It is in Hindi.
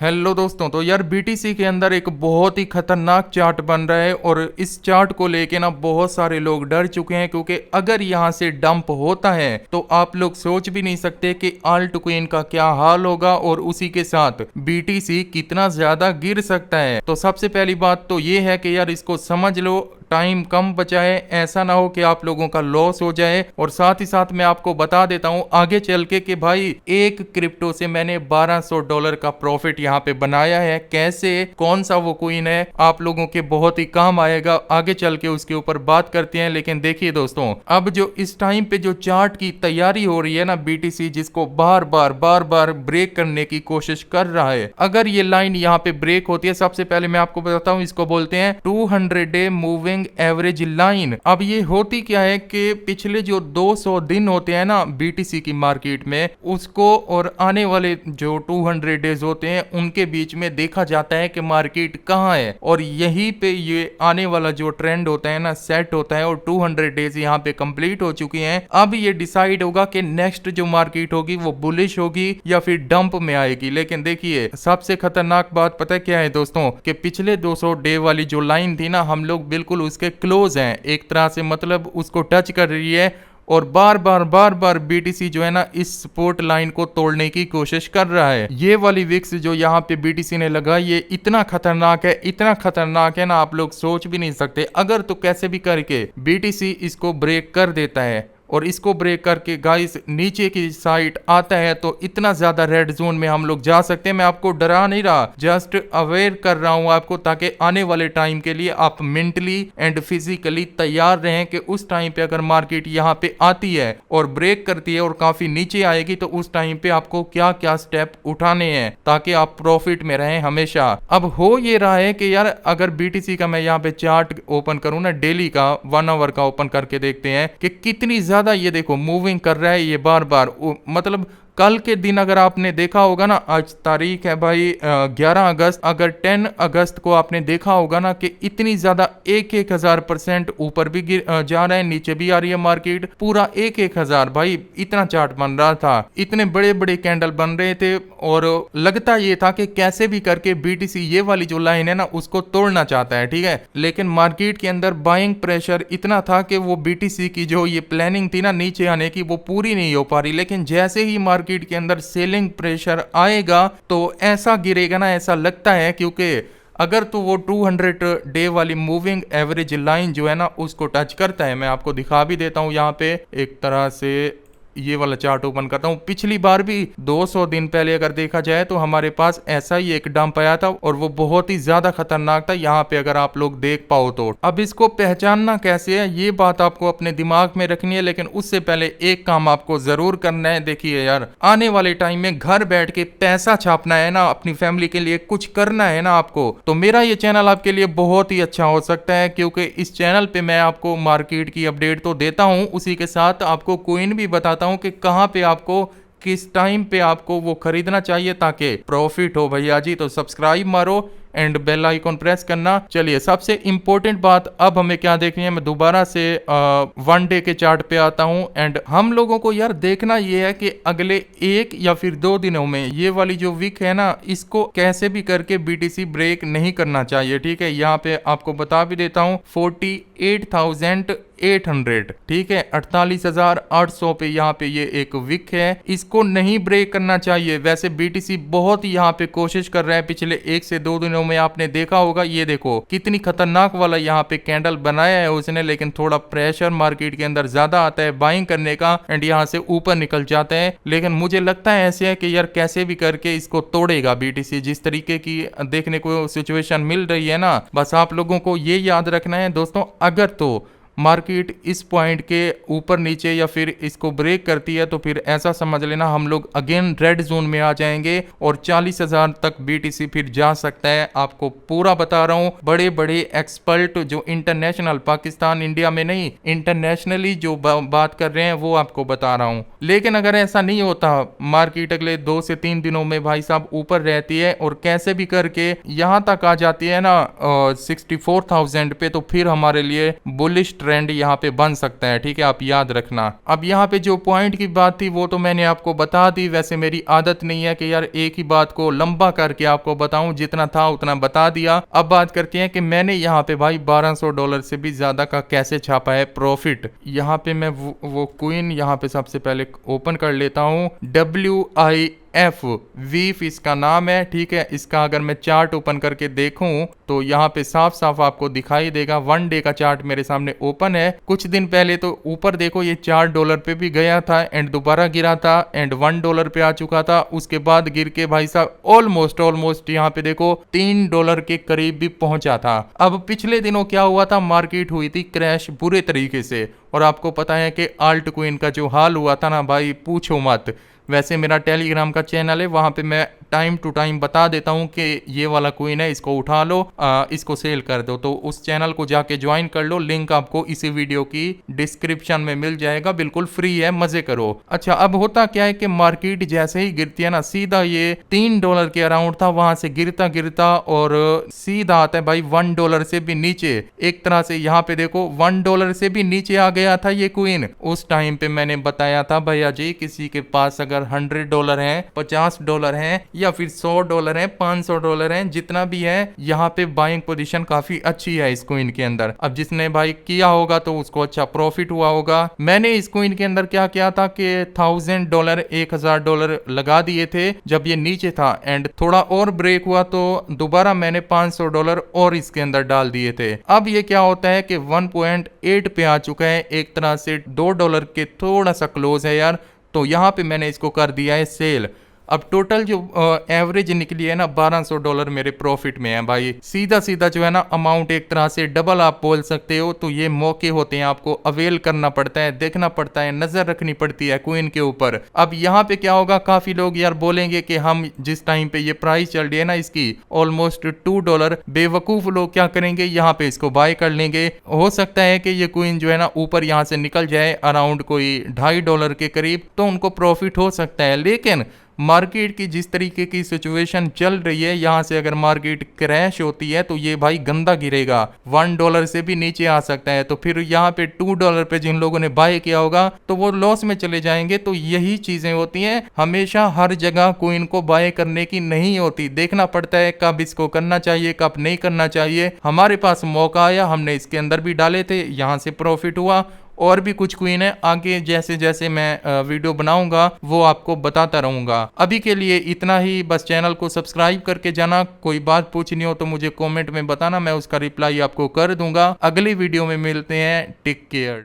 हेलो दोस्तों, तो यार बीटीसी के अंदर एक बहुत ही खतरनाक चार्ट बन रहा है और इस चार्ट को लेके ना बहुत सारे लोग डर चुके हैं, क्योंकि अगर यहाँ से डंप होता है तो आप लोग सोच भी नहीं सकते कि आल्ट क्वीन का क्या हाल होगा और उसी के साथ बीटीसी कितना ज्यादा गिर सकता है। तो सबसे पहली बात तो ये है कि यार इसको समझ लो, टाइम कम बचा है, ऐसा ना हो कि आप लोगों का लॉस हो जाए। और साथ ही साथ मैं आपको बता देता हूं आगे चल के कि भाई एक क्रिप्टो से मैंने $1200 का प्रॉफिट यहाँ पे बनाया है। कैसे, कौन सा वो क्वीन है, आप लोगों के बहुत ही काम आएगा। आगे चल के उसके ऊपर बात करते हैं। लेकिन देखिए दोस्तों, अब जो इस टाइम पे जो चार्ट की तैयारी हो रही है ना बीटीसी, जिसको बार बार ब्रेक करने की कोशिश कर रहा है, अगर ये लाइन यहाँ पे ब्रेक होती है, सबसे पहले मैं आपको बताता हूँ, इसको बोलते हैं 200 डे मूविंग एवरेज लाइन। अब ये होती क्या है कि पिछले जो 200 दिन होते हैं ना बीटीसी की मार्केट में, उसको और आने वाले जो 200 डेज होते हैं उनके बीच में देखा जाता है कि मार्केट कहाँ है, और यहीं पे ये आने वाला जो ट्रेंड होता है ना सेट होता है। और 200 डेज यहाँ पे कंप्लीट हो चुके हैं। अब ये डिसाइड होगा कि नेक्स्ट जो मार्केट होगी वो बुलिश होगी या फिर डंप में आएगी। लेकिन देखिए सबसे खतरनाक बात पता है क्या है दोस्तों, कि पिछले 200 डे वाली जो लाइन थी ना, हम लोग बिल्कुल उसके क्लोज हैं एक तरह से, मतलब उसको टच कर रही है। और बार बार बीटीसी जो है ना इस सपोर्ट लाइन को तोड़ने की कोशिश कर रहा है। ये वाली विक्स जो यहाँ पे बीटीसी ने लगाई, ये इतना खतरनाक है, इतना खतरनाक है ना, आप लोग सोच भी नहीं सकते। अगर तो कैसे भी करके बीटीसी इसको ब्रेक कर देता है और इसको ब्रेक करके गाइस नीचे की साइड आता है, तो इतना ज्यादा रेड जोन में हम लोग जा सकते हैं। मैं आपको डरा नहीं रहा, जस्ट अवेयर कर रहा हूं आपको, ताकि आने वाले टाइम के लिए आप मेंटली एंड फिजिकली तैयार रहें कि उस टाइम पे अगर मार्केट यहाँ पे आती है और ब्रेक करती है और काफी नीचे आएगी, तो उस टाइम पे आपको क्या क्या स्टेप उठाने हैं ताकि आप प्रॉफिट में रहें हमेशा। अब हो ये रहा है कि यार अगर बीटीसी का मैं यहाँ पे चार्ट ओपन करूँ ना, डेली का 1 आवर का ओपन करके देखते हैं कि कितनी ज्यादा ये देखो मूविंग कर रहा है ये बार मतलब कल के दिन अगर आपने देखा होगा ना, आज तारीख है भाई 11 अगस्त, अगर 10 अगस्त को आपने देखा होगा ना कि इतनी ज्यादा 1,000% ऊपर भी जा रहा है, नीचे भी आ रही है मार्केट, पूरा 1,000 भाई इतना चार्ट बन रहा था, इतने बड़े बड़े कैंडल बन रहे थे। और लगता ये था कि कैसे भी करके बीटीसी ये वाली जो लाइन है ना उसको तोड़ना चाहता है, ठीक है। लेकिन मार्केट के अंदर बाइंग प्रेशर इतना था कि वो बीटीसी की जो ये प्लानिंग थी ना नीचे आने की, वो पूरी नहीं हो पा रही। लेकिन जैसे ही मार्केट के अंदर सेलिंग प्रेशर आएगा तो ऐसा गिरेगा ना, ऐसा लगता है, क्योंकि अगर तो वो 200 डे वाली मूविंग एवरेज लाइन जो है ना उसको टच करता है। मैं आपको दिखा भी देता हूं यहाँ पे एक तरह से, ये वाला चार्ट ओपन करता हूँ। पिछली बार भी 200 दिन पहले अगर देखा जाए तो हमारे पास ऐसा ही एक डंप आया था और वो बहुत ही ज्यादा खतरनाक था, यहाँ पे अगर आप लोग देख पाओ तो। अब इसको पहचानना कैसे है, ये बात आपको अपने दिमाग में रखनी है। लेकिन उससे पहले एक काम आपको जरूर करना है। देखिए यार, आने वाले टाइम में घर बैठ के पैसा छापना है ना, अपनी फैमिली के लिए कुछ करना है ना आपको, तो मेरा ये चैनल आपके लिए बहुत ही अच्छा हो सकता है। क्योंकि इस चैनल पे मैं आपको मार्केट की अपडेट तो देता हूँ, उसी के साथ आपको क्वीन भी बताता हूं कि कहां पे आपको किस टाइम पे आपको वो खरीदना चाहिए ताकि प्रॉफिट हो भैया जी। तो सब्सक्राइब मारो एंड बेल आइकॉन प्रेस करना। चलिए सबसे इंपॉर्टेंट बात अब हमें क्या देखनी है, मैं दोबारा से 1 डे के चार्ट पे आता हूं। एंड हम लोगों को यार देखना ये है कि अगले 1 या फिर 2 दिनों में ये वाली जो वीक है ना, इसको कैसे भी करके बीटीसी ब्रेक नहीं करना चाहिए, ठीक है। यहाँ पे आपको बता भी देता हूँ 48,800, ठीक है, 48,800 पे यहाँ पे ये एक विक है, इसको नहीं ब्रेक करना चाहिए। वैसे बीटीसी बहुत ही यहाँ पे कोशिश कर रहा है, पिछले 1 से 2 दिनों में आपने देखा होगा, ये देखो कितनी खतरनाक वाला यहाँ पे कैंडल बनाया है उसने। लेकिन थोड़ा प्रेशर मार्केट के अंदर ज्यादा आता है बाइंग करने का एंड यहाँ से ऊपर निकल जाते हैं। लेकिन मुझे लगता है ऐसे है कि यार कैसे भी करके इसको तोड़ेगा बीटीसी, जिस तरीके की देखने को सिचुएशन मिल रही है ना। बस आप लोगों को ये याद रखना है दोस्तों, अगर तो मार्केट इस पॉइंट के ऊपर नीचे या फिर इसको ब्रेक करती है तो फिर ऐसा समझ लेना हम लोग अगेन रेड जोन में आ जाएंगे और 40,000 तक बीटीसी फिर जा सकता है। आपको पूरा बता रहा हूँ, बड़े बड़े एक्सपर्ट जो इंटरनेशनल, पाकिस्तान इंडिया में नहीं, इंटरनेशनली जो बात कर रहे हैं वो आपको बता रहा हूँ। लेकिन अगर ऐसा नहीं होता, मार्केट अगले 2 से 3 दिनों में भाई साहब ऊपर रहती है और कैसे भी करके यहाँ तक आ जाती है ना 64,000 पे, तो फिर हमारे लिए बुलिश ट्रेंड यहाँ पे बन सकता है। ठीक है, आप याद रखना। अब यहाँ पे जो पॉइंट की बात थी वो तो मैंने आपको बता दी। वैसे मेरी आदत नहीं है कि यार एक ही बात को लंबा करके आपको बताऊं, जितना था उतना बता दिया। अब बात करते हैं कि मैंने यहाँ पे भाई $1200 से भी ज्यादा का कैसे छापा है प्रॉफिट। यहाँ पे मैं वो क्वीन यहाँ पे सबसे पहले ओपन कर लेता हूँ। WIF वीफ इसका नाम है। ठीक है, इसका अगर मैं चार्ट ओपन करके देखूं तो यहाँ पे साफ साफ आपको दिखाई देगा। 1 डे का चार्ट मेरे सामने ओपन है। कुछ दिन पहले तो ऊपर देखो ये $4 पे भी गया था एंड दोबारा गिरा था एंड $1 पे आ चुका था। उसके बाद गिर के भाई साहब ऑलमोस्ट यहाँ पे देखो $3 के करीब भी पहुंचा था। अब पिछले दिनों क्या हुआ था, मार्केट हुई थी क्रैश बुरे तरीके से, और आपको पता है कि आल्ट क्वीन का जो हाल हुआ था ना भाई, पूछो मत। वैसे मेरा टेलीग्राम का चैनल है, वहां पे मैं टाइम टू टाइम बता देता हूं कि ये वाला क्वीन है, इसको उठा लो, इसको सेल कर दो। तो उस चैनल को जाके ज्वाइन कर लो, लिंक आपको इसी वीडियो की डिस्क्रिप्शन में मिल जाएगा, बिल्कुल फ्री है, मजे करो। अच्छा, अब होता क्या है कि मार्केट जैसे ही गिरती है ना, सीधा ये $3 के अराउंड था, वहां से गिरता गिरता और सीधा आता है भाई $1 से भी नीचे। एक तरह से यहाँ पे देखो $1 से भी नीचे आ गया था ये क्वीन। उस टाइम पे मैंने बताया था भैया जी, किसी के पास अगर $100 है, $50 है, या फिर $100 है, $500 है, जितना भी है, यहाँ पे बाइंग पोजीशन काफी अच्छी है इस क्वीन के अंदर। अब जिसने भाई किया होगा तो उसको अच्छा प्रॉफिट हुआ होगा। मैंने इस क्वीन के अंदर क्या किया था कि $1000 $1000 लगा दिए थे जब ये नीचे था, एंड थोड़ा और ब्रेक हुआ तो दोबारा मैंने $500 और इसके अंदर डाल दिए थे। अब ये क्या होता है कि 1.8 पे आ चुका है, एक तरह से $2 के थोड़ा सा क्लोज है यार। तो यहाँ पे मैंने इसको कर दिया है सेल। अब टोटल जो एवरेज निकली है ना $1200 मेरे प्रॉफिट में है भाई। सीधा सीधा जो है ना अमाउंट एक तरह से डबल आप बोल सकते हो। तो ये मौके होते हैं, आपको अवेल करना पड़ता है, देखना पड़ता है, नजर रखनी पड़ती है क्वीन के ऊपर। अब यहाँ पे क्या होगा, काफी लोग यार बोलेंगे कि हम जिस टाइम पे ये प्राइस चल रही है ना इसकी ऑलमोस्ट $2, बेवकूफ लोग क्या करेंगे, यहाँ पे इसको बाय कर लेंगे। हो सकता है कि ये क्वीन जो है ना ऊपर यहाँ से निकल जाए अराउंड कोई $2.5 के करीब, तो उनको प्रॉफिट हो सकता है। लेकिन मार्केट की जिस तरीके की सिचुएशन चल रही है, यहाँ से अगर मार्केट क्रैश होती है तो ये भाई गंदा गिरेगा, $1 से भी नीचे आ सकता है। तो फिर यहाँ पे $2 पे जिन लोगों ने बाय किया होगा तो वो लॉस में चले जाएंगे। तो यही चीजें होती हैं, हमेशा हर जगह क्वीन को बाय करने की नहीं होती, देखना पड़ता है कब इसको करना चाहिए, कब नहीं करना चाहिए। हमारे पास मौका आया, हमने इसके अंदर भी डाले थे, यहाँ से प्रॉफिट हुआ। और भी कुछ क्वीन है, आगे जैसे जैसे मैं वीडियो बनाऊंगा वो आपको बताता रहूंगा। अभी के लिए इतना ही, बस चैनल को सब्सक्राइब करके जाना। कोई बात पूछनी हो तो मुझे कमेंट में बताना, मैं उसका रिप्लाई आपको कर दूंगा। अगली वीडियो में मिलते हैं, टेक केयर।